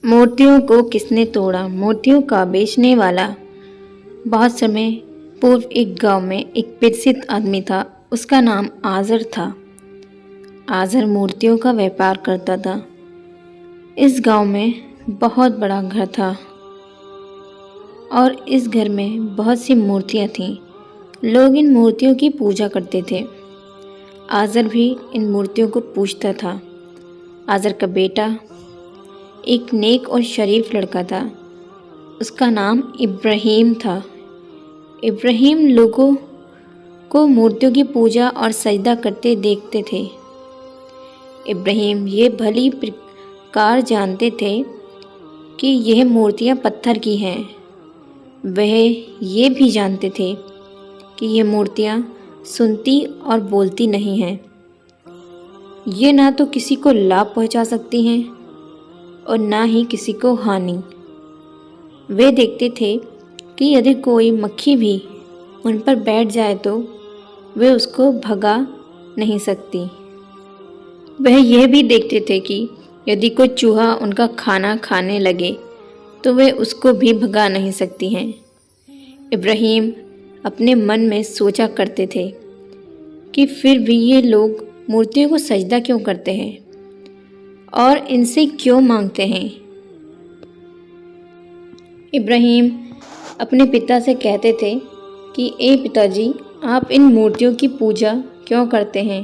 मूर्तियों को किसने तोड़ा? मूर्तियों का बेचने वाला। बहुत समय पूर्व एक गांव में एक प्रसिद्ध आदमी था। उसका नाम आज़र था। आज़र मूर्तियों का व्यापार करता था। इस गांव में बहुत बड़ा घर था और इस घर में बहुत सी मूर्तियां थीं। लोग इन मूर्तियों की पूजा करते थे। आज़र भी इन मूर्तियों को पूजता था। आज़र का बेटा एक नेक और शरीफ लड़का था। उसका नाम इब्राहिम था। इब्राहिम लोगों को मूर्तियों की पूजा और सजदा करते देखते थे। इब्राहिम ये भली प्रकार जानते थे कि यह मूर्तियां पत्थर की हैं। वह ये भी जानते थे कि ये मूर्तियां सुनती और बोलती नहीं हैं। ये ना तो किसी को लाभ पहुंचा सकती हैं और ना ही किसी को हानि। वे देखते थे कि यदि कोई मक्खी भी उन पर बैठ जाए तो वे उसको भगा नहीं सकती। वह यह भी देखते थे कि यदि कोई चूहा उनका खाना खाने लगे तो वे उसको भी भगा नहीं सकती हैं। इब्राहिम अपने मन में सोचा करते थे कि फिर भी ये लोग मूर्तियों को सजदा क्यों करते हैं और इनसे क्यों मांगते हैं। इब्राहिम अपने पिता से कहते थे कि ए पिताजी, आप इन मूर्तियों की पूजा क्यों करते हैं?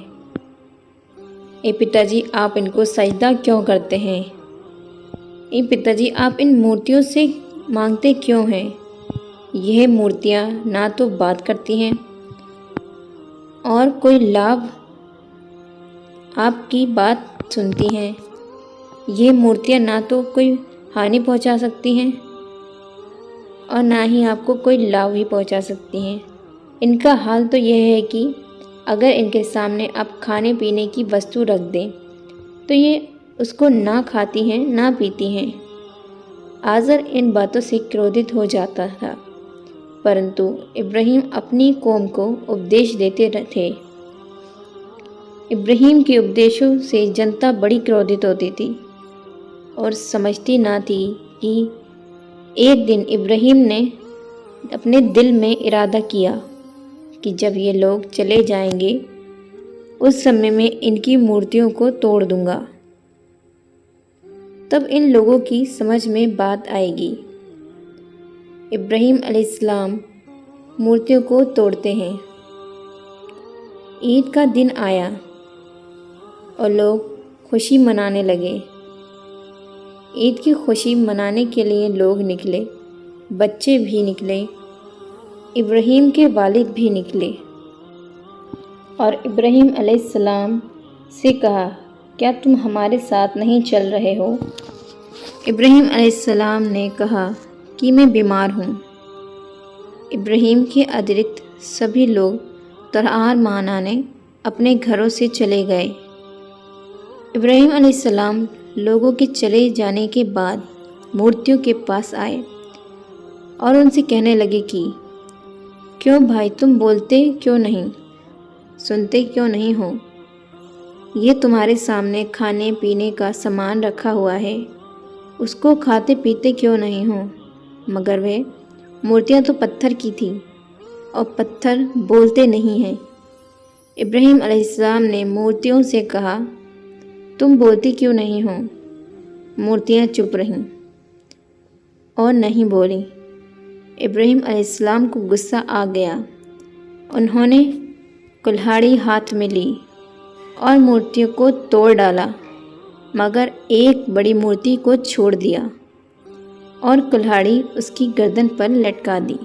ए पिताजी, आप इनको सजदा क्यों करते हैं? ए पिताजी, आप इन मूर्तियों से मांगते क्यों हैं? यह मूर्तियां ना तो बात करती हैं और कोई लाभ आपकी बात सुनती हैं। ये मूर्तियां ना तो कोई हानि पहुंचा सकती हैं और ना ही आपको कोई लाभ ही पहुंचा सकती हैं। इनका हाल तो यह है कि अगर इनके सामने आप खाने पीने की वस्तु रख दें तो ये उसको ना खाती हैं ना पीती हैं। आज़र इन बातों से क्रोधित हो जाता था, परंतु इब्राहिम अपनी कौम को उपदेश देते थे। इब्राहिम के उपदेशों से जनता बड़ी क्रोधित होती थी और समझती ना थी कि एक दिन इब्राहिम ने अपने दिल में इरादा किया कि जब ये लोग चले जाएंगे उस समय में इनकी मूर्तियों को तोड़ दूंगा। तब इन लोगों की समझ में बात आएगी। इब्राहिम अलैहिस्सलाम मूर्तियों को तोड़ते हैं। ईद का दिन आया और लोग खुशी मनाने लगे। ईद की खुशी मनाने के लिए लोग निकले, बच्चे भी निकले, इब्राहिम के वालिद भी निकले और इब्राहिम अलैहिस्सलाम से कहा, क्या तुम हमारे साथ नहीं चल रहे हो? इब्राहिम अलैहिस्सलाम ने कहा कि मैं बीमार हूँ। इब्राहिम के अतिरिक्त सभी लोग त्योहार मनाने अपने घरों से चले गए। इब्राहिम अलैहिस्सलाम लोगों के चले जाने के बाद मूर्तियों के पास आए और उनसे कहने लगे कि क्यों भाई, तुम बोलते क्यों नहीं, सुनते क्यों नहीं हो? ये तुम्हारे सामने खाने पीने का सामान रखा हुआ है, उसको खाते पीते क्यों नहीं हो? मगर वे मूर्तियां तो पत्थर की थी और पत्थर बोलते नहीं हैं। इब्राहिम अलैहिस्सलाम ने मूर्तियों से कहा, तुम बोलती क्यों नहीं हो? मूर्तियां चुप रहीं और नहीं बोली। इब्राहिम अलैहिस्सलाम को गुस्सा आ गया। उन्होंने कुल्हाड़ी हाथ में ली और मूर्तियों को तोड़ डाला, मगर एक बड़ी मूर्ति को छोड़ दिया और कुल्हाड़ी उसकी गर्दन पर लटका दी।